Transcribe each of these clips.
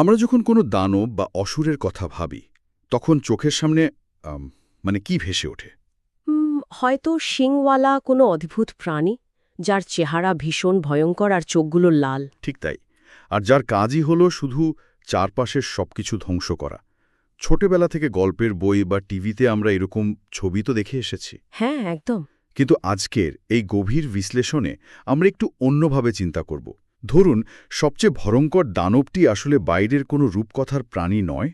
আমরা যখন কোনো দানব বা অসুরের কথা ভাবি তখন চোখের সামনে কি ভেসে ওঠে? হয়তো শিংওয়ালা কোনো অদ্ভুত প্রাণী, যার চেহারা ভীষণ ভয়ঙ্কর আর চোখগুলো লাল। ঠিক তাই। আর যার কাজই হলো শুধু চারপাশের সবকিছু ধ্বংস করা। ছোটবেলা থেকে গল্পের বই বা টিভিতে আমরা এরকম ছবি তো দেখে এসেছি। হ্যাঁ, একদম। কিন্তু আজকের এই গভীর বিশ্লেষণে আমরা একটু অন্যভাবে চিন্তা করব। ধরুন, সবচেয়ে ভয়ঙ্কর দানবটি আসলে বাইরের কোনো রূপকথার প্রাণী নয়।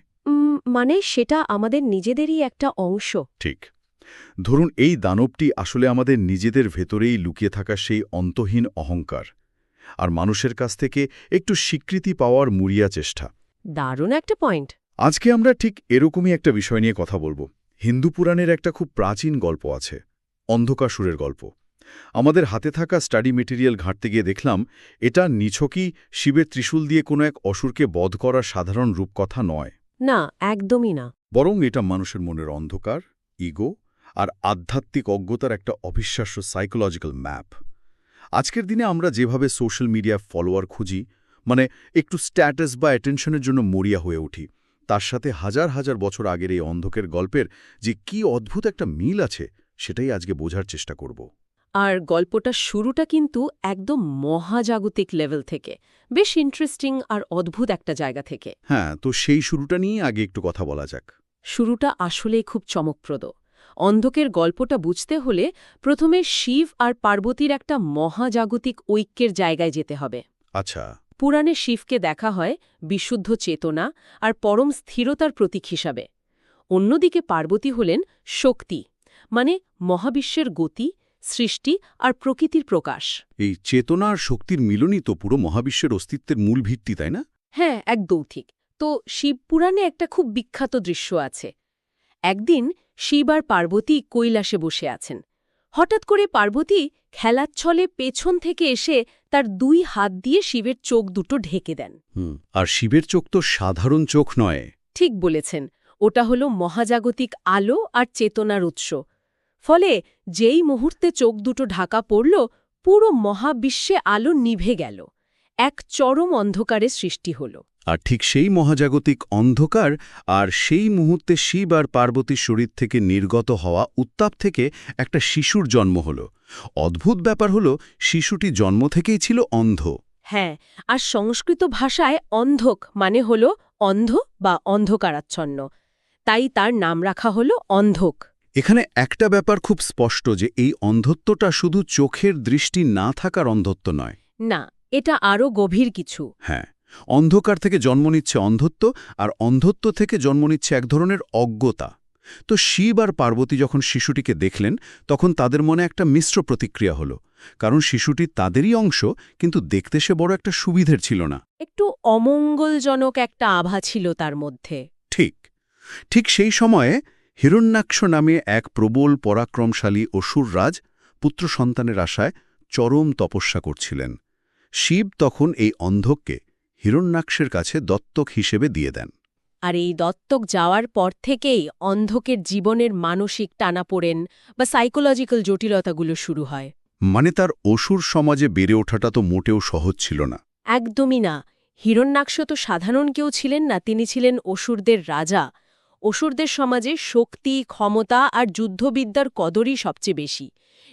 মানে সেটা আমাদের নিজেদেরই একটা অংশ। ঠিক। ধরুন, এই দানবটি আসলে আমাদের নিজেদের ভেতরেই লুকিয়ে থাকা সেই অন্তহীন অহংকার আর মানুষের কাছ থেকে একটু স্বীকৃতি পাওয়ার মুড়িয়া চেষ্টা। দারুণ একটা পয়েন্ট। আজকে আমরা ঠিক এরকমই একটা বিষয় নিয়ে কথা বলবো। হিন্দু পুরাণের একটা খুব প্রাচীন গল্প আছে, অন্ধকাসুরের গল্প। আমাদের হাতে থাকা স্টাডি মেটেরিয়াল ঘাঁটতে গিয়ে দেখলাম এটা নিছকই শিবের ত্রিশূল দিয়ে কোনো এক অসুরকে বধ করার সাধারণ রূপকথা নয়। না, একদমই না। বরং এটা মানুষের মনের অন্ধকার, ইগো আর আধ্যাত্মিক অজ্ঞতার একটা অবিশ্বাস্য সাইকোলজিক্যাল ম্যাপ। আজকের দিনে আমরা যেভাবে সোশ্যাল মিডিয়া ফলোয়ার খুঁজি, একটু স্ট্যাটাস বা অ্যাটেনশনের জন্য মরিয়া হয়ে উঠি, তার সাথে হাজার হাজার বছর আগের এই অন্ধকের গল্পের যে কি অদ্ভুত একটা মিল আছে, সেটাই আজকে বোঝার চেষ্টা করব। আর গল্পটার শুরুটা কিন্তু একদম মহাজাগতিক লেভেল থেকে, বেশ ইন্টারেস্টিং আর অদ্ভুত একটা জায়গা থেকে। হ্যাঁ, তো সেই শুরুটা নিয়ে আগে একটু কথা বলা যাক। শুরুটা আসলেই খুব চমকপ্রদ। অন্ধকের গল্পটা বুঝতে হলে প্রথমে শিব আর পার্বতীর একটা মহাজাগতিক ঐক্যের জায়গায় যেতে হবে। আচ্ছা। পুরাণে শিবকে দেখা হয় বিশুদ্ধ চেতনা আর পরম স্থিরতার প্রতীক হিসাবে। অন্যদিকে পার্বতী হলেন শক্তি, মানে মহাবিশ্বের গতি, সৃষ্টি আর প্রকৃতির প্রকাশ। এই চেতনা আর শক্তির মিলনই তো পুরো মহাবিশ্বের অস্তিত্বের মূল ভিত্তি, তাই না? হ্যাঁ, একদম ঠিক। তো শিবপুরাণে একটা খুব বিখ্যাত দৃশ্য আছে। একদিন শিব আর পার্বতী কৈলাসে বসে আছেন। হঠাৎ করে পার্বতী খেলার ছলে পেছন থেকে এসে তার 2 হাত দিয়ে শিবের চোখ দুটো ঢেকে দেন। আর শিবের চোখ তো সাধারণ চোখ নয়। ঠিক বলেছেন, ওটা হলো মহাজাগতিক আলো আর চেতনার উৎস। ফলে যেই মুহূর্তে চোখ দুটো ঢাকা পড়ল, পুরো মহাবিশ্বে আলো নিভে গেল। এক চরম অন্ধকারের সৃষ্টি হল। আর ঠিক সেই মহাজাগতিক অন্ধকার আর সেই মুহূর্তে শিব আর পার্বতীর শরীর থেকে নির্গত হওয়া উত্তাপ থেকে একটা শিশুর জন্ম হল। অদ্ভুত ব্যাপার হল, শিশুটি জন্ম থেকেই ছিল অন্ধ। হ্যাঁ, আর সংস্কৃত ভাষায় অন্ধক মানে হল অন্ধ বা অন্ধকারাচ্ছন্ন। তাই তার নাম রাখা হল অন্ধক। এখানে একটা ব্যাপার খুব স্পষ্ট, যে এই অন্ধত্বটা শুধু চোখের দৃষ্টি না থাকার অন্ধত্ব নয়। না, এটা আরও গভীর কিছু। হ্যাঁ, অন্ধকার থেকে জন্ম নিচ্ছে অন্ধত্ব, আর অন্ধত্ব থেকে জন্ম নিচ্ছে এক ধরনের অজ্ঞতা। তো শিব আর পার্বতী যখন শিশুটিকে দেখলেন, তখন তাদের মনে একটা মিশ্র প্রতিক্রিয়া হলো। কারণ শিশুটি তাদেরই অংশ, কিন্তু দেখতে সে বড় একটা সুবিধের ছিল না। একটু অমঙ্গলজনক একটা আভা ছিল তার মধ্যে। ঠিক ঠিক সেই সময়ে হিরণ্যাক্ষ নামে এক প্রবল পরাক্রমশালী অসুররাজ পুত্র সন্তানের আশায় চরম তপস্যা করছিলেন। শিব তখন এই অন্ধককে হিরণ্যাক্ষের কাছে দত্তক হিসেবে দিয়ে দেন। আর এই দত্তক যাওয়ার পর থেকেই অন্ধকের জীবনের মানসিক টানাপোড়েন বা সাইকোলজিক্যাল জটিলতাগুলো শুরু হয়। তার অসুর সমাজে বেড়ে ওঠাটা তো মোটেও সহজ ছিল না। একদমই না। হিরণ্যাক্ষ তো সাধারণ কেউ ছিলেন না, তিনি ছিলেন অসুরদের রাজা। অসুরদের সমাজে শক্তি, ক্ষমতা আর যুদ্ধবিদ্যার কদরই সবচেয়ে বেশি।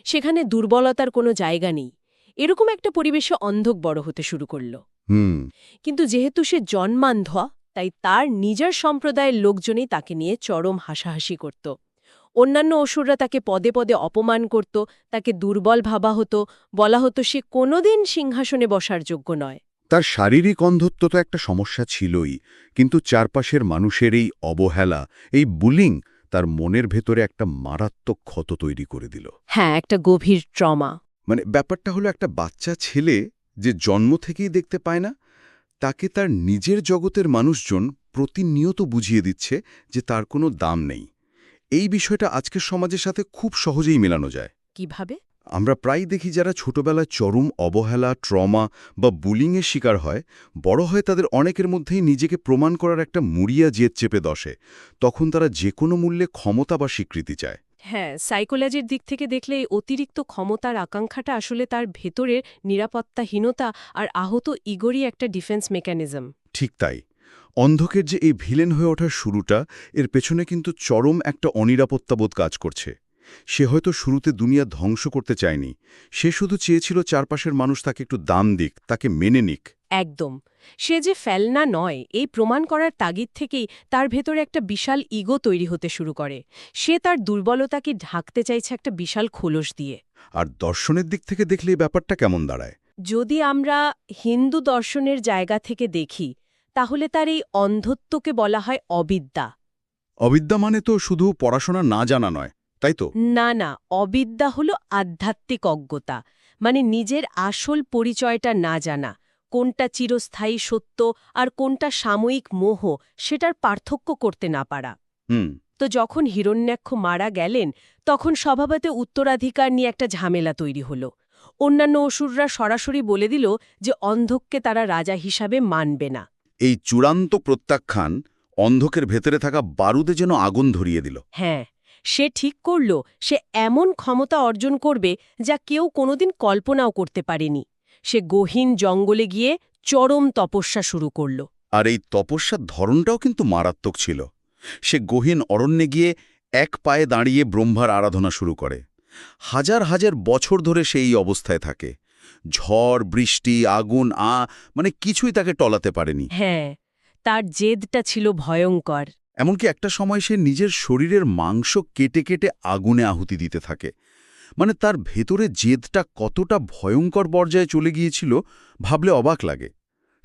সেখানে দুর্বলতার কোনো জায়গা নেই। এরকম একটা পরিবেশে অন্ধক বড় হতে শুরু করল। কিন্তু যেহেতু সে জন্মান্ধ, তাই তার নিজের সম্প্রদায়ের লোকজনই তাকে নিয়ে চরম হাসাহাসি করত। অন্যান্য অসুররা তাকে পদে পদে অপমান করত, তাকে দুর্বল ভাবা হতো, বলা হতো সে কোনোদিন সিংহাসনে বসার যোগ্য নয়। তার শারীরিক অন্ধত্ব তো একটা সমস্যা ছিলই, কিন্তু চারপাশের মানুষের এই অবহেলা, এই বুলিং তার মনের ভেতরে একটা মারাত্মক ক্ষত তৈরি করে দিল। হ্যাঁ, একটা গভীর ট্রমা। ব্যাপারটা হলো, একটা বাচ্চা ছেলে যে জন্ম থেকেই দেখতে পায় না, তাকে তার নিজের জগতের মানুষজন প্রতিনিয়ত বুঝিয়ে দিচ্ছে যে তার কোনো দাম নেই। এই বিষয়টা আজকের সমাজের সাথে খুব সহজেই মেলানো যায়। কিভাবে? আমরা প্রায় দেখি যারা ছোটবেলায় চরম অবহেলা, ট্রমা বা বুলিংয়ের শিকার হয়, বড় হয় তাদের অনেকের মধ্যেই নিজেকে প্রমাণ করার একটা মুড়িয়া জেদ চেপে বসে। তখন তারা যে কোনো মূল্যে ক্ষমতা বা স্বীকৃতি চায়। হ্যাঁ, সাইকোলজির দিক থেকে দেখলে এই অতিরিক্ত ক্ষমতার আকাঙ্ক্ষাটা আসলে তার ভেতরের নিরাপত্তাহীনতা আর আহত ইগোরই একটা ডিফেন্স মেকানিজম। ঠিক তাই। অন্ধকের যে এই ভিলেন হয়ে ওঠার শুরুটা, এর পেছনে কিন্তু চরম একটা অনিরাপত্তাবোধ কাজ করছে। সে হয়তো শুরুতে দুনিয়া ধ্বংস করতে চায়নি, সে শুধু চেয়েছিল চারপাশের মানুষ তাকে একটু দাম দিক, তাকে মেনে নিক। একদম। সে যে ফেলনা নয় এই প্রমাণ করার তাগিদ থেকেই তার ভেতরে একটা বিশাল ইগো তৈরি হতে শুরু করে। সে তার দুর্বলতাকে ঢাকতে চাইছে একটা বিশাল খোলস দিয়ে। আর দর্শনের দিক থেকে দেখলে এই ব্যাপারটা কেমন দাঁড়ায়? যদি আমরা হিন্দু দর্শনের জায়গা থেকে দেখি তাহলে তার এই অন্ধত্বকে বলা হয় অবিদ্যা। অবিদ্যা মানে তো শুধু পড়াশোনা না জানা নয়, তাই তো? না না, অবিদ্যা হলো আধ্যাত্মিক অজ্ঞতা, মানে নিজের আসল পরিচয়টা না জানা, কোনটা চিরস্থায়ী সত্য আর কোনটা সাময়িক মোহ সেটার পার্থক্য করতে না পারা। হুম। তো যখন হিরণ্যাক্ষ মারা গেলেন তখন স্বভাবতে উত্তরাধিকার নিয়ে একটা ঝামেলা তৈরি হলো। অন্যান্য অসুররা সরাসরি বলে দিল যে অন্ধককে তারা রাজা হিসাবে মানবে না। এই চূড়ান্ত প্রত্যাখ্যান অন্ধকের ভেতরে থাকা বারুদে যেন আগুন ধরিয়ে দিল। হ্যাঁ, সে ঠিক করল সে এমন ক্ষমতা অর্জন করবে যা কেউ কোনোদিন কল্পনাও করতে পারেনি। সে গহীন জঙ্গলে গিয়ে চরম তপস্যা শুরু করল। আর এই তপস্যার ধরনটাও কিন্তু মারাত্মক ছিল। সে গহীন অরণ্যে গিয়ে এক পায়ে দাঁড়িয়ে ব্রহ্মার আরাধনা শুরু করে। হাজার হাজার বছর ধরে সে এই অবস্থায় থাকে। ঝড়, বৃষ্টি, আগুন, মানে কিছুই তাকে টলাতে পারেনি। হ্যাঁ, তার জেদটা ছিল ভয়ঙ্কর। এমনকি একটা সময় সে নিজের শরীরের মাংস কেটে কেটে আগুনে আহুতি দিতে থাকে। মানে তার ভেতরে জেদটা কতটা ভয়ঙ্কর পর্যায়ে চলে গিয়েছিল ভাবলে অবাক লাগে।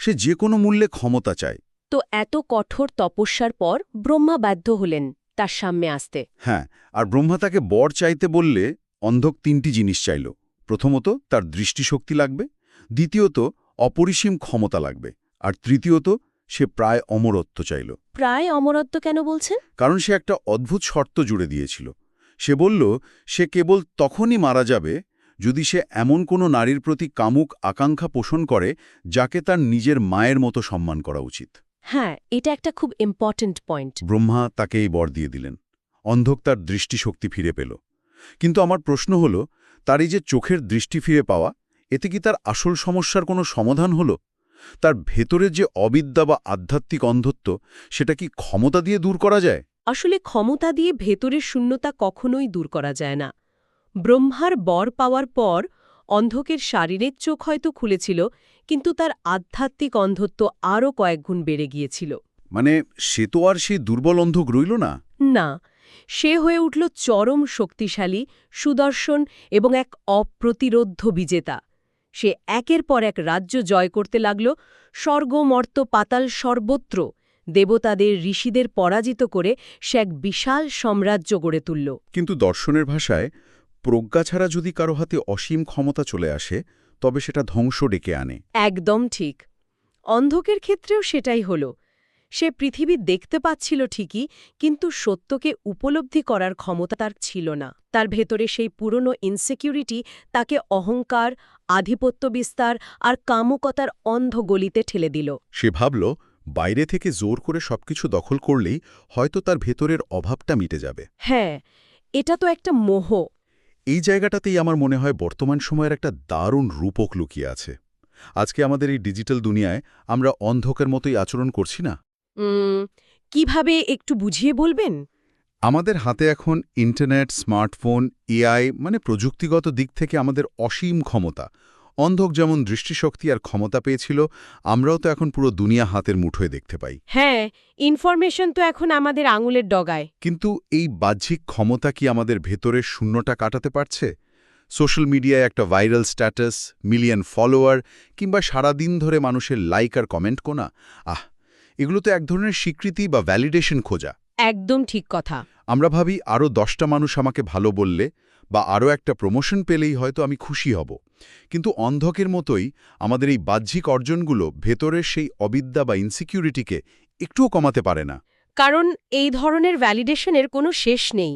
সে যে কোনো মূল্যে ক্ষমতা চায়। তো এত কঠোর তপস্যার পর ব্রহ্মা বাধ্য হলেন তার সামনে আসতে। হ্যাঁ, আর ব্রহ্মা তাকে বর চাইতে বললে অন্ধক তিনটি জিনিস চাইল। প্রথমত তার দৃষ্টিশক্তি লাগবে, দ্বিতীয়ত অপরিসীম ক্ষমতা লাগবে, আর তৃতীয়ত সে প্রায় অমরত্ব চাইল। প্রায় অমরত্ব কেন বলছেন? কারণ সে একটা অদ্ভুত শর্ত জুড়ে দিয়েছিল। সে বলল সে কেবল তখনই মারা যাবে যদি সে এমন কোনো নারীর প্রতি কামুক আকাঙ্ক্ষা পোষণ করে যাকে তার নিজের মায়ের মতো সম্মান করা উচিত। হ্যাঁ, এটা একটা খুব ইম্পর্ট্যান্ট পয়েন্ট। ব্রহ্মা তাকে এই বর দিয়ে দিলেন। অন্ধক তার দৃষ্টিশক্তি ফিরে পেল। কিন্তু আমার প্রশ্ন হল, তার এই যে চোখের দৃষ্টি ফিরে পাওয়া, এতে কি তার আসল সমস্যার কোনো সমাধান হলো? তার ভেতরে যে অবিদ্যা বা আধ্যাত্মিক অন্ধত্ব, সেটা কি ক্ষমতা দিয়ে দূর করা যায়? আসলে ক্ষমতা দিয়ে ভেতরের শূন্যতা কখনোই দূর করা যায় না। ব্রহ্মার বর পাওয়ার পর অন্ধকের শারীরিক চোখ হয়তো খুলেছিল, কিন্তু তার আধ্যাত্মিক অন্ধত্ব আরও কয়েক গুণ বেড়ে গিয়েছিল। মানে সে তো আর সেই দুর্বল অন্ধক রইল না। না, সে হয়ে উঠল চরম শক্তিশালী, সুদর্শন এবং এক অপ্রতিরোধ্য বিজেতা। সে একের পর এক রাজ্য জয় করতে লাগল, স্বর্গ, মর্ত্য, পাতাল সর্বত্র। দেবতাদের, ঋষিদের পরাজিত করে সে এক বিশাল সাম্রাজ্য গড়ে তুলল। কিন্তু দর্শনের ভাষায় প্রজ্ঞা ছাড়া যদি কারো হাতে অসীম ক্ষমতা চলে আসে, তবে সেটা ধ্বংস ডেকে আনে। একদম ঠিক। অন্ধকের ক্ষেত্রেও সেটাই হল। সে পৃথিবী দেখতে পাচ্ছিল ঠিকই, কিন্তু সত্যকে উপলব্ধি করার ক্ষমতা তার ছিল না। তার ভেতরে সেই পুরনো ইনসিকিউরিটি তাকে অহংকার, আধিপত্য বিস্তার আর কামুকতার অন্ধ গলিতে ঠেলে দিল। সে ভাবল বাইরে থেকে জোর করে সবকিছু দখল করলেই হয়তো তার ভেতরের অভাবটা মিটে যাবে। হ্যাঁ, এটা তো একটা মোহ। এই জায়গাটাতেই আমার মনে হয় বর্তমান সময়ের একটা দারুণ রূপক লুকিয়ে আছে। আজকে আমাদের এই ডিজিটাল দুনিয়ায় আমরা অন্ধকের মতোই আচরণ করছি না? কিভাবে একটু বুঝিয়ে বলবেন? আমাদের হাতে এখন ইন্টারনেট, স্মার্টফোন, এআই, মানে প্রযুক্তিগত দিক থেকে আমাদের অসীম ক্ষমতা। অন্ধক যেমন দৃষ্টিশক্তি আর ক্ষমতা পেয়েছিল, আমরাও তো এখন পুরো দুনিয়া হাতের মুঠোয় দেখতে পাই। হ্যাঁ, ইনফরমেশন তো এখন আমাদের আঙুলের ডগায়। কিন্তু এই বাহ্যিক ক্ষমতা কি আমাদের ভেতরের শূন্যটা কাটাতে পারছে? সোশ্যাল মিডিয়ায় একটা ভাইরাল স্ট্যাটাস, মিলিয়ন ফলোয়ার, কিংবা সারাদিন ধরে মানুষের লাইক আর কমেন্ট কোনা, এগুলো তো এক ধরনের স্বীকৃতি বা ভ্যালিডেশন খোঁজা। একদম ঠিক কথা। আমরা ভাবি আরও 10টা মানুষ আমাকে ভালো বললে বা আরও একটা প্রমোশন পেলেই হয়তো আমি খুশি হব। কিন্তু অন্ধকের মতোই আমাদের এই বাহ্যিক অর্জনগুলো ভেতরের সেই অবিদ্যা বা ইনসিকিউরিটিকে একটুও কমাতে পারে না। কারণ এই ধরনের ভ্যালিডেশনের কোনো শেষ নেই।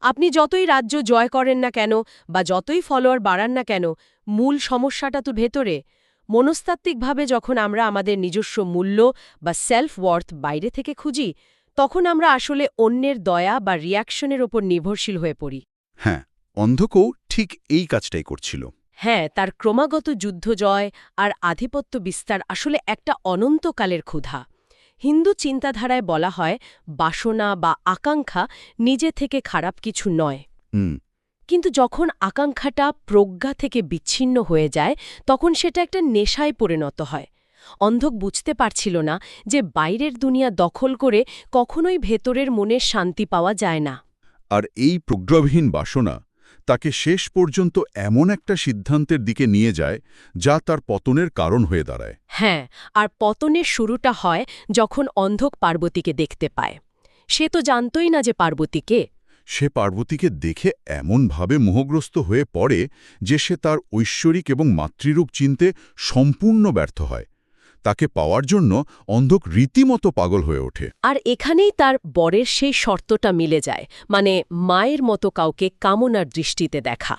আপনি যতই রাজ্য জয় করেন না কেন বা যতই ফলোয়ার বাড়ান না কেন, মূল সমস্যাটা তো ভেতরে। মনস্তাত্ত্বিকভাবে যখন আমরা আমাদের নিজস্ব মূল্য বা সেলফ ওয়ার্থ বাইরে থেকে খুঁজি, তখন আমরা আসলে অন্যের দয়া বা রিয়াকশনের ওপর নির্ভরশীল হয়ে পড়ি। হ্যাঁ, অন্ধকও ঠিক এই কাজটাই করছিল। হ্যাঁ, তার ক্রমাগত যুদ্ধ জয় আর আধিপত্য বিস্তার আসলে একটা অনন্তকালের ক্ষুধা। হিন্দু চিন্তাধারায় বলা হয় বাসনা বা আকাঙ্ক্ষা নিজে থেকে খারাপ কিছু নয়। হুম। কিন্তু যখন আকাঙ্ক্ষাটা প্রজ্ঞা থেকে বিচ্ছিন্ন হয়ে যায় তখন সেটা একটা নেশায় পরিণত হয়। অন্ধক বুঝতে পারছিল না যে বাইরের দুনিয়া দখল করে কখনোই ভেতরের মনের শান্তি পাওয়া যায় না। আর এই প্রজ্ঞাবিহীন বাসনা তাকে শেষ পর্যন্ত এমন একটা সিদ্ধান্তের দিকে নিয়ে যায় যা তার পতনের কারণ হয়ে দাঁড়ায়। হ্যাঁ, আর পতনের শুরুটা হয় যখন অন্ধক পার্বতীকে দেখতে পায়। সে তো জানতই না যে পার্বতী কে। সে পার্বতীকে দেখে এমনভাবে মোহগ্রস্ত হয়ে পড়ে যে সে তার ঐশ্বরিক এবং মাতৃরূপ চিনতে সম্পূর্ণ ব্যর্থ হয়। তাকে পাওয়ার জন্য অন্ধক রীতিমতো পাগল হয়ে ওঠে। আর এখানেই তার বরের সেই শর্তটা মিলে যায়, মানে মায়ের মতো কাউকে কামনার দৃষ্টিতে দেখা।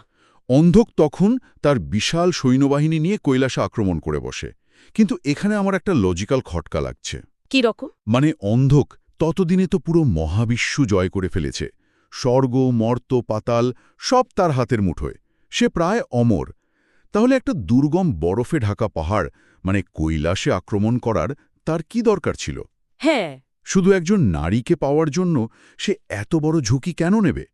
অন্ধক তখন তার বিশাল সৈন্যবাহিনী নিয়ে কৈলাসে আক্রমণ করে বসে। কিন্তু এখানে আমার একটা লজিক্যাল খটকা লাগছে। কি রকম? মানে অন্ধক ততদিনে তো পুরো মহাবিশ্ব জয় করে ফেলেছে। স্বর্গ, মর্ত, পাতাল সব তার হাতের মুঠোয়। সে প্রায় অমর। তাহলে একটা দুর্গম বরফে ঢাকা পাহাড় মানে কৈলাসে আক্রমণ করার তার কি দরকার ছিল? হ্যাঁ, শুধু একজন নারীকে পাওয়ার জন্য সে এত বড় ঝুঁকি কেন নেবে?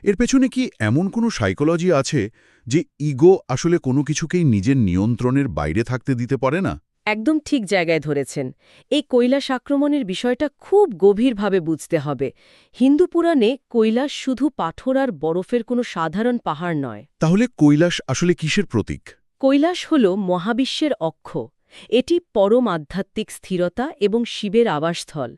এর পেছনে কি এমন কোনো সাইকোলজি আছে যে ইগো আসলে কোনো কিছুকেই নিজের নিয়ন্ত্রণের বাইরে থাকতে দিতে পারে না? একদম ঠিক জায়গায় ধরেছেন। এই কৈলাস আক্রমণের বিষয়টা খুব গভীরভাবে বুঝতে হবে। হিন্দু পুরাণে কৈলাস শুধু পাথর আর বরফের কোনো সাধারণ পাহাড় নয়। তাহলে কৈলাস আসলে কিসের প্রতীক? কৈলাস হল মহাবিশ্বের অক্ষ। এটি পরম আধ্যাত্মিক স্থিরতা এবং শিবের আবাসস্থল।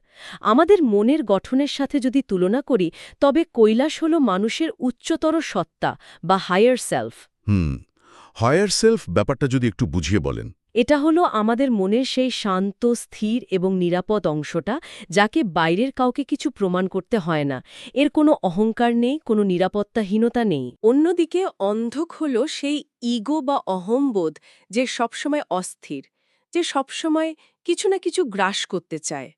আমাদের মনের গঠনের সাথে যদি তুলনা করি তবে কৈলাস হল মানুষের উচ্চতর সত্তা বা হায়ার সেলফ। হায়ার সেলফ ব্যাপারটা যদি একটু বুঝিয়ে বলেন। এটা হলো আমাদের মনের সেই শান্ত, স্থির এবং নিরাপদ অংশটা, যাকে বাইরের কাউকে কিছু প্রমাণ করতে হয় না। এর কোনো অহংকার নেই, কোনো নিরাপত্তাহীনতা নেই। অন্যদিকে অন্ধক হলো সেই ইগো বা অহংবোধ যে সবসময় অস্থির, যে সবসময় কিছু না কিছু গ্রাস করতে চায়।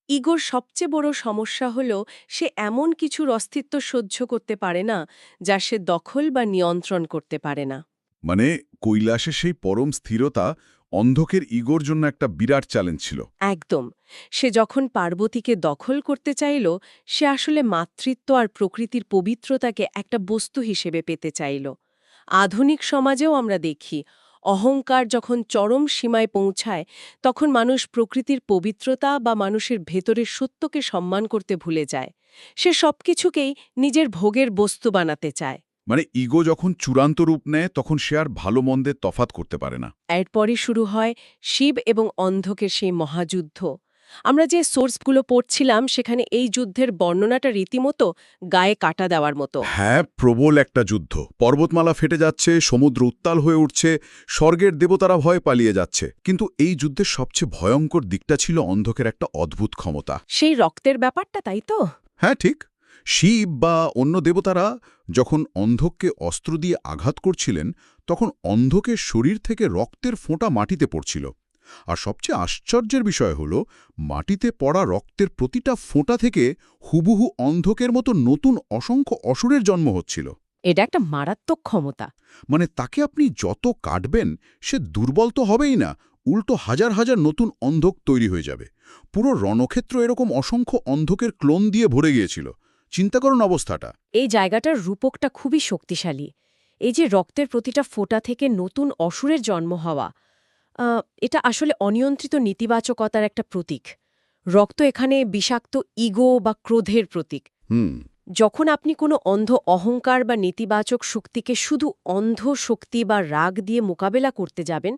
ইগোর সবচেয়ে বড় সমস্যা হলো সে এমন কিছুর অস্তিত্ব সহ্য করতে পারে না যা সে দখল বা নিয়ন্ত্রণ করতে পারে না। মানে কৈলাসে সেই পরম স্থিরতা অন্ধকের ইগোর জন্য একটা বিরাট চ্যালেঞ্জ ছিল। একদম। সে যখন পার্বতীকে দখল করতে চাইল, সে আসলে মাতৃত্ব আর প্রকৃতির পবিত্রতাকে একটা বস্তু হিসেবে পেতে চাইল। আধুনিক সমাজেও আমরা দেখি, অহংকার যখন চরম সীমায় পৌঁছায় তখন মানুষ প্রকৃতির পবিত্রতা বা মানুষের ভেতরের সত্যকে সম্মান করতে ভুলে যায়। সে সবকিছুকেই নিজের ভোগের বস্তু বানাতে চায়। মানে ইগো যখন চূড়ান্ত রূপ নেয় তখন সে আর ভালো মন্দের তফাৎ করতে পারে না। এরপরই শুরু হয় শিব এবং অন্ধকের সেই মহাযুদ্ধ। আমরা যে সোর্সগুলো পড়ছিলাম সেখানে এই যুদ্ধের বর্ণনাটা রীতিমতো গায়ে কাটা দেওয়ার মতো। হ্যাঁ, প্রবল একটা যুদ্ধ। পর্বতমালা ফেটে যাচ্ছে, সমুদ্র উত্তাল হয়ে উঠছে, স্বর্গের দেবতারা ভয় পালিয়ে যাচ্ছে। কিন্তু এই যুদ্ধের সবচেয়ে ভয়ঙ্কর দিকটা ছিল অন্ধকের একটা অদ্ভুত ক্ষমতা। সেই রক্তের ব্যাপারটা, তাই তো? হ্যাঁ, ঠিক। শিব বা অন্য দেবতারা যখন অন্ধককে অস্ত্র দিয়ে আঘাত করছিলেন তখন অন্ধকের শরীর থেকে রক্তের ফোঁটা মাটিতে পড়ছিল। আর সবচেয়ে আশ্চর্যের বিষয় হল মাটিতে পড়া রক্তের প্রতিটা ফোঁটা থেকে হুবহু অন্ধকের মতো নতুন অসংখ্য অসুরের জন্ম হচ্ছিল। এটা একটা মারাত্মক ক্ষমতা। মানে তাকে আপনি যত কাটবেন সে দুর্বল তো হবেই না, উল্টো হাজার হাজার নতুন অন্ধক তৈরি হয়ে যাবে। পুরো রণক্ষেত্র এরকম অসংখ্য অন্ধকের ক্লোন দিয়ে ভরে গিয়েছিল। চিন্তা করুন অবস্থাটা। এই জায়গাটার রূপকটা খুবই শক্তিশালী। এই যে রক্তের প্রতিটা ফোঁটা থেকে নতুন অসুরের জন্ম হওয়া, এটা আসলে অনিয়ন্ত্রিত নেতিবাচকতার একটা প্রতীক। রক্ত এখানে বিষাক্ত ইগো বা ক্রোধের প্রতীক। যখন আপনি কোনো অন্ধ অহংকার বা নেতিবাচক শক্তিকে শুধু অন্ধ শক্তি বা রাগ দিয়ে মোকাবেলা করতে যাবেন,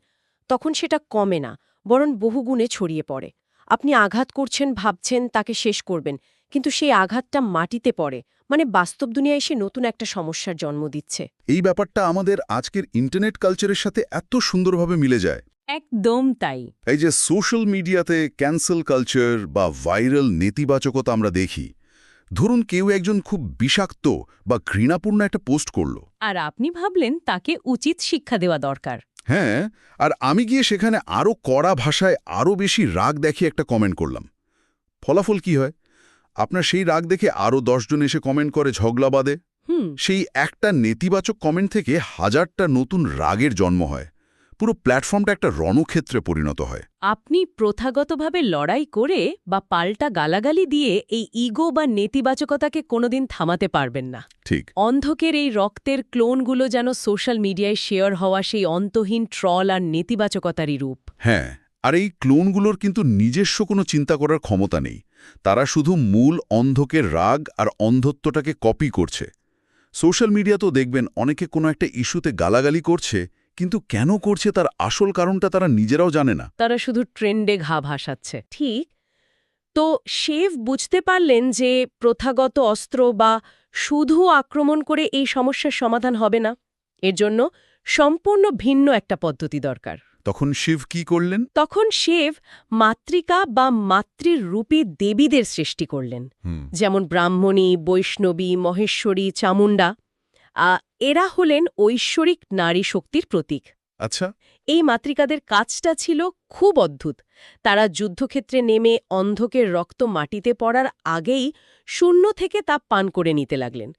তখন সেটা কমে না, বরং বহুগুণে ছড়িয়ে পড়ে। আপনি আঘাত করছেন, ভাবছেন তাকে শেষ করবেন, কিন্তু সেই আঘাতটা মাটিতে পড়ে, মানে বাস্তব দুনিয়ায় এসে নতুন একটা সমস্যার জন্ম দিচ্ছে। এই ব্যাপারটা আমাদের আজকের ইন্টারনেট কালচারের সাথে এত সুন্দরভাবে মিলে যায়। একদম তাই। এই যে সোশ্যাল মিডিয়াতে ক্যান্সেল কালচার বা ভাইরাল নেতিবাচকতা আমরা দেখি। ধরুন কেউ একজন খুব বিষাক্ত বা ঘৃণাপূর্ণ একটা পোস্ট করল, আর আপনি ভাবলেন তাকে উচিত শিক্ষা দেওয়া দরকার। হ্যাঁ, আর আমি গিয়ে সেখানে আরও কড়া ভাষায় আরও বেশি রাগ দেখিয়ে একটা কমেন্ট করলাম। ফলাফল কি হয়? আপনার সেই রাগ দেখে আরও 10 জন এসে কমেন্ট করে, ঝগড়া বাঁধে। সেই একটা নেতিবাচক কমেন্ট থেকে হাজারটা নতুন রাগের জন্ম হয়। পুরো প্ল্যাটফর্মটা একটা রণক্ষেত্রে পরিণত হয়। আপনি প্রথাগতভাবে লড়াই করে বা পাল্টা গালাগালি দিয়ে এই ইগো বা নেতিবাচকতাকে কোনোদিন থামাতে পারবেন না। ঠিক। অন্ধকের এই রক্তের ক্লোনগুলো যেন সোশ্যাল মিডিয়ায় শেয়ার হওয়া সেই অন্তহীন ট্রল আর নেতিবাচকতারই রূপ। হ্যাঁ, আর এই ক্লোনগুলোর কিন্তু নিজস্ব কোনো চিন্তা করার ক্ষমতা নেই। তারা শুধু মূল অন্ধকের রাগ আর অন্ধত্বটাকে কপি করছে। সোশ্যাল মিডিয়াতেও দেখবেন অনেকে কোনো একটা ইস্যুতে গালাগালি করছে, কিন্তু কেন করছে তার আসল কারণটা তারা নিজেরাও জানে না। তারা শুধু ট্রেন্ডে ঘা ভাসাচ্ছে। ঠিক। তো শেভ বুঝতে পারলেন যে প্রথাগত অস্ত্র বা শুধু আক্রমণ করে এই সমস্যার সমাধান হবে না। এর জন্য সম্পূর্ণ ভিন্ন একটা পদ্ধতি দরকার। তখন শিব কি করলেন? তখন শেভ মাতৃকা বা মাতৃর রূপী দেবীদের সৃষ্টি করলেন, যেমন ব্রাহ্মণী, বৈষ্ণবী, মহেশ্বরী, চামুণ্ডা। এরা হলেন ঐশ্বরিক নারী শক্তির প্রতীক। আচ্ছা। এই মাতৃকাদের কাজটা ছিল খুব অদ্ভুত। তারা যুদ্ধক্ষেত্রে নেমে অন্ধকের রক্ত মাটিতে পড়ার আগেই শূন্য থেকে তা পান করে নিতে লাগলেন।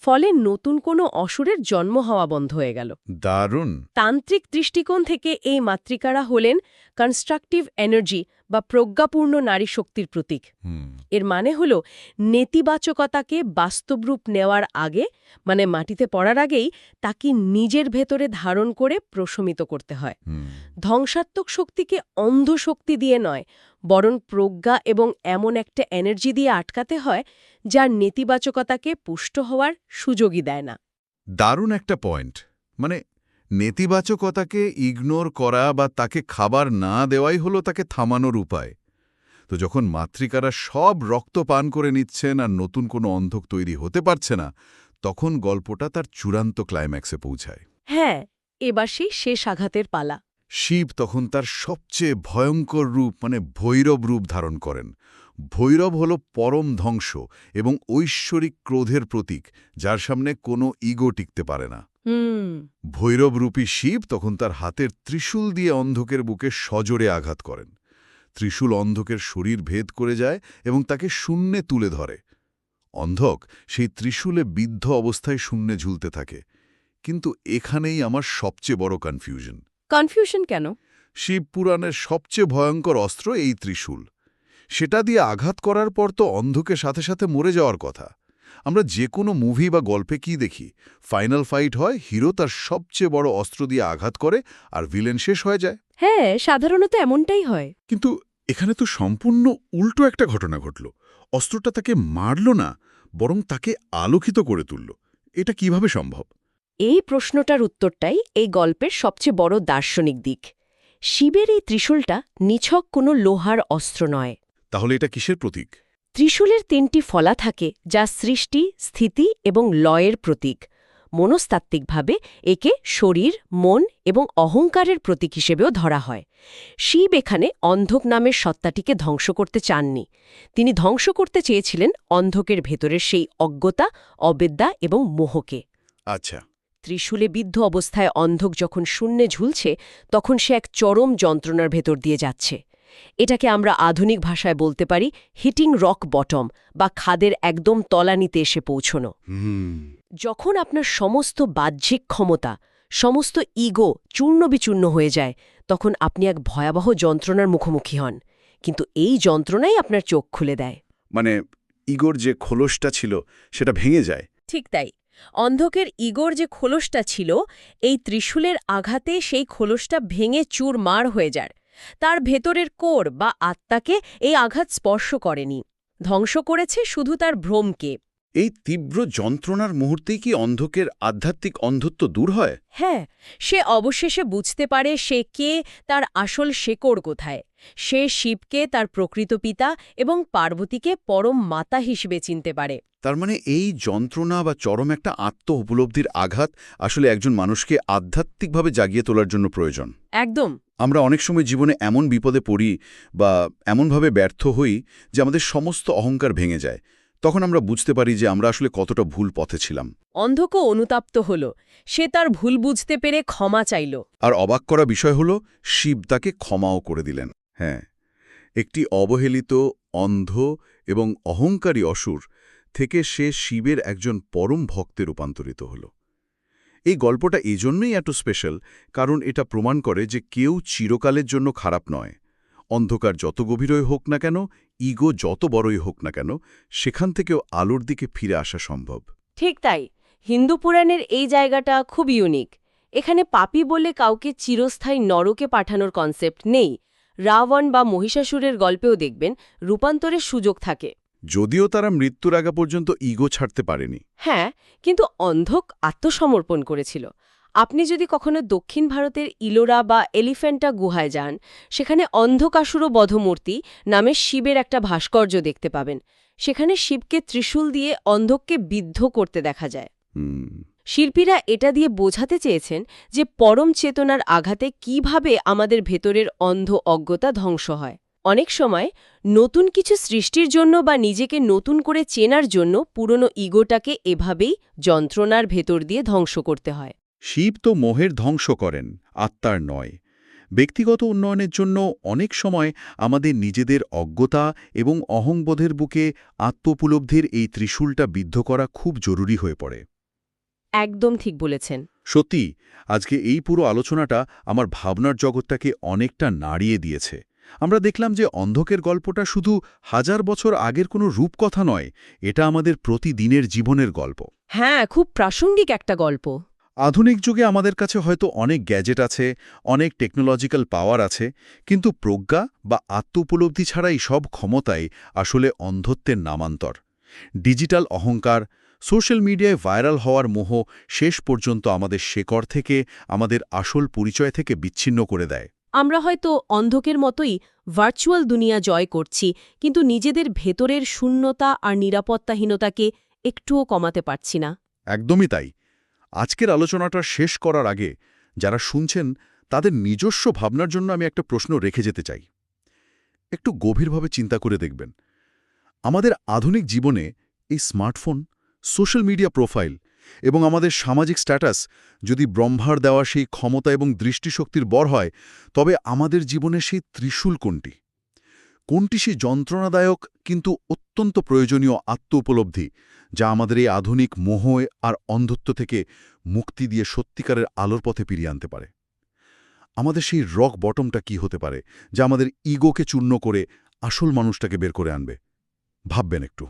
ফলে নতুন কোনো অসুরের জন্ম হওয়া বন্ধ হয়ে গেল। দারুণ। তান্ত্রিক দৃষ্টিকোণ থেকে এই মাতৃকারা হলেন কনস্ট্রাকটিভ এনার্জি বা প্রজ্ঞাপূর্ণ নারী শক্তির প্রতীক। এর মানে হল নেতিবাচকতাকে বাস্তবরূপ নেওয়ার আগে, মানে মাটিতে পড়ার আগেই, তাকে নিজের ভেতরে ধারণ করে প্রশমিত করতে হয়। ধ্বংসাত্মক শক্তিকে অন্ধ শক্তি দিয়ে নয়, বরং প্রজ্ঞা এবং এমন একটা এনার্জি দিয়ে আটকাতে হয় যার নেতিবাচকতাকে পুষ্ট হওয়ার সুযোগই দেয় না। দারুণ একটা পয়েন্ট। মানে নেতিবাচকতাকে ইগনোর করা বা তাকে খাবার না দেওয়াই হলো তাকে থামানোর উপায়। তো যখন মাতৃকারা সব রক্ত পান করে নিচ্ছেন আর নতুন কোনো অন্ধক তৈরি হতে পারছে না, তখন গল্পটা তার চূড়ান্ত ক্লাইম্যাক্সে পৌঁছায়। হ্যাঁ, এবার সেই শেষ আঘাতের পালা। শিব তখন তার সবচেয়ে ভয়ঙ্কর রূপ, মানে ভৈরব রূপ ধারণ করেন। ভৈরব হল পরম ধ্বংস এবং ঐশ্বরিক ক্রোধের প্রতীক, যার সামনে কোনো ইগো টিকতে পারে না। ভৈরবরূপী শিব তখন তার হাতের ত্রিশূল দিয়ে অন্ধকের বুকে সজোরে আঘাত করেন। ত্রিশূল অন্ধকের শরীর ভেদ করে যায় এবং তাকে শূন্যে তুলে ধরে। অন্ধক সেই ত্রিশূলে বিদ্ধ অবস্থায় শূন্যে ঝুলতে থাকে। কিন্তু এখানেই আমার সবচেয়ে বড় কনফিউশন। কনফিউশন কেন? শিব পুরাণের সবচেয়ে ভয়ঙ্কর অস্ত্র এই ত্রিশূল। সেটা দিয়ে আঘাত করার পর তো অন্ধকের সাথে সাথে মরে যাওয়ার কথা। আমরা যে কোনো মুভি বা গল্পে কি দেখি, ফাইনাল ফাইট হয়, হিরো তার সবচেয়ে বড় অস্ত্র দিয়ে আঘাত করে আর ভিলেন শেষ হয়ে যায়। হ্যাঁ, সাধারণত এমনটাই হয়। কিন্তু এখানে তো সম্পূর্ণ উল্টো একটা ঘটনা ঘটল। অস্ত্রটা তাকে মারল না, বরং তাকে আলোকিত করে তুলল। এটা কিভাবে সম্ভব? এই প্রশ্নটার উত্তরটাই এই গল্পের সবচেয়ে বড় দার্শনিক দিক। শিবের এই ত্রিশূলটা নিছক কোনো লোহার অস্ত্র নয়। তাহলে এটা কিসের প্রতীক? ত্রিশূলের ৩টি ফলা থাকে, যা সৃষ্টি, স্থিতি এবং লয়ের প্রতীক। মনস্তাত্ত্বিকভাবে একে শরীর, মন এবং অহংকারের প্রতীক হিসেবেও ধরা হয়। শিব এখানে অন্ধক নামের সত্তাটিকে ধ্বংস করতে চাননি। তিনি ধ্বংস করতে চেয়েছিলেন অন্ধকের ভেতরের সেই অজ্ঞতা, অবিদ্যা এবং মোহকে। আচ্ছা। ত্রিশূলে বিদ্ধ অবস্থায় অন্ধক যখন শূন্যে ঝুলছে, তখন সে এক চরম যন্ত্রণার ভেতর দিয়ে যাচ্ছে। এটাকে আমরা আধুনিক ভাষায় বলতে পারি হিটিং রক বটম, বা খাদের একদম তলানিতে এসে পৌঁছনো। যখন আপনার সমস্ত বাহ্যিক ক্ষমতা, সমস্ত ইগো চূর্ণবিচূর্ণ হয়ে যায়, তখন আপনি এক ভয়াবহ যন্ত্রণার মুখোমুখি হন। কিন্তু এই যন্ত্রণাই আপনার চোখ খুলে দেয়। মানে ইগোর যে খোলসটা ছিল সেটা ভেঙে যায়। ঠিক তাই। অন্ধকের ইগোর যে খোলসটা ছিল, এই ত্রিশূলের আঘাতে সেই খোলসটা ভেঙে চুরমার হয়ে যায়। তার ভেতরের কোর বা আত্মাকে এই আঘাত স্পর্শ করেনি, ধ্বংস করেছে শুধু তার ভ্রমকে। এই তীব্র যন্ত্রণার মুহূর্তেই কি অন্ধকের আধ্যাত্মিক অন্ধত্ব দূর হয়? হ্যাঁ, সে অবশেষে বুঝতে পারে সে কে, তার আসল শেকড় কোথায়। সে শিবকে তার প্রকৃত পিতা এবং পার্বতীকে পরম মাতা হিসেবে চিনতে পারে। তার মানে এই যন্ত্রণা বা চরম একটা আত্ম উপলব্ধির আঘাত আসলে একজন মানুষকে আধ্যাত্মিকভাবে জাগিয়ে তোলার জন্য প্রয়োজন। একদম। আমরা অনেক সময় জীবনে এমন বিপদে পড়ি বা এমনভাবে ব্যর্থ হই যে আমাদের সমস্ত অহংকার ভেঙে যায়। তখন আমরা বুঝতে পারি যে আমরা আসলে কতটা ভুল পথে ছিলাম। অন্ধকও অনুতাপ্ত হল। সে তার ভুল বুঝতে পেরে ক্ষমা চাইল। আর অবাক করা বিষয় হল, শিব তাকে ক্ষমাও করে দিলেন। হ্যাঁ, একটি অবহেলিত, অন্ধ এবং অহংকারী অসুর থেকে সে শিবের একজন পরম ভক্তে রূপান্তরিত হল। এই গল্পটা এজন্যই এত স্পেশাল, কারণ এটা প্রমাণ করে যে কেউ চিরকালের জন্য খারাপ নয়। অন্ধকার যত গভীরই হোক না কেন, ইগো যত বড়ই হোক না কেন, সেখান থেকেও আলোর দিকে ফিরে আসা সম্ভব। ঠিক তাই, হিন্দু পুরাণের এই জায়গাটা খুব ইউনিক। এখানে পাপী বলে কাউকে চিরস্থায়ী নরকে পাঠানোর কনসেপ্ট নেই। রাবণ বা মহিষাসুরের গল্পেও দেখবেন রূপান্তরের সুযোগ থাকে। যদিও তারা মৃত্যুর আগা পর্যন্ত ইগো ছাড়তে পারেনি। হ্যাঁ, কিন্তু অন্ধক আত্মসমর্পণ করেছিল। আপনি যদি কখনো দক্ষিণ ভারতের ইলোরা বা এলিফ্যান্টা গুহায় যান, সেখানে অন্ধকাসুর বধমূর্তি নামে শিবের একটা ভাস্কর্য দেখতে পাবেন। সেখানে শিবকে ত্রিশূল দিয়ে অন্ধককে বিদ্ধ করতে দেখা যায়। শিল্পীরা এটা দিয়ে বোঝাতে চেয়েছেন যে পরম চেতনার আঘাতে কিভাবে আমাদের ভেতরের অন্ধ অজ্ঞতা ধ্বংস হয়। অনেক সময় নতুন কিছু সৃষ্টির জন্য বা নিজেকে নতুন করে চেনার জন্য পুরনো ইগোটাকে এভাবেই যন্ত্রণার ভেতর দিয়ে ধ্বংস করতে হয়। শিব তো মোহের ধ্বংস করেন, আত্মার নয়। ব্যক্তিগত উন্নয়নের জন্য অনেক সময় আমাদের নিজেদের অজ্ঞতা এবং অহংবোধের বুকে আত্মোপলব্ধির এই ত্রিশূলটা বিদ্ধ করা খুব জরুরি হয়ে পড়ে। একদম ঠিক বলেছেন। সত্যি, আজকে এই পুরো আলোচনাটা আমার ভাবনার জগৎটাকে অনেকটা নাড়িয়ে দিয়েছে। আমরা দেখলাম যে অন্ধকের গল্পটা শুধু হাজার বছর আগের কোনো রূপকথা নয়, এটা আমাদের প্রতিদিনের জীবনের গল্প। হ্যাঁ, খুব প্রাসঙ্গিক একটা গল্প। আধুনিক যুগে আমাদের কাছে হয়তো অনেক গ্যাজেট আছে, অনেক টেকনোলজিক্যাল পাওয়ার আছে, কিন্তু প্রজ্ঞা বা আত্মোপলব্ধি ছাড়া এই সব ক্ষমতাই আসলে অন্ধত্বের নামান্তর। ডিজিটাল অহংকার, সোশ্যাল মিডিয়ায় ভাইরাল হওয়ার মোহ শেষ পর্যন্ত আমাদের শেকড় থেকে, আমাদের আসল পরিচয় থেকে বিচ্ছিন্ন করে দেয়। আমরা হয়তো অন্ধকের মতোই ভার্চুয়াল দুনিয়া জয় করছি, কিন্তু নিজেদের ভেতরের শূন্যতা আর নিরাপত্তাহীনতাকে একটুও কমাতে পারছি না। একদমই তাই। আজকের আলোচনাটা শেষ করার আগে যারা শুনছেন তাদের নিজস্ব ভাবনার জন্য আমি একটা প্রশ্ন রেখে যেতে চাই। একটু গভীরভাবে চিন্তা করে দেখবেন, আমাদের আধুনিক জীবনে এই স্মার্টফোন, সোশ্যাল মিডিয়া প্রোফাইল এবং আমাদের সামাজিক স্ট্যাটাস যদি ব্রহ্মার দেওয়া সেই ক্ষমতা এবং দৃষ্টিশক্তির বর হয়, তবে আমাদের জীবনে সেই ত্রিশূল কোনটি? কোনটি সেই যন্ত্রণাদায়ক কিন্তু অত্যন্ত প্রয়োজনীয় আত্ম-উপলব্ধি, যা আমাদের এই আধুনিক মোহ আর অন্ধত্ব থেকে মুক্তি দিয়ে সত্যিকারের আলোর পথে ফিরিয়ে আনতে পারে? আমাদের সেই রক বটমটা কি হতে পারে, যা আমাদের ইগোকে চূর্ণ করে আসল মানুষটাকে বের করে আনবে? ভাববেন একটু।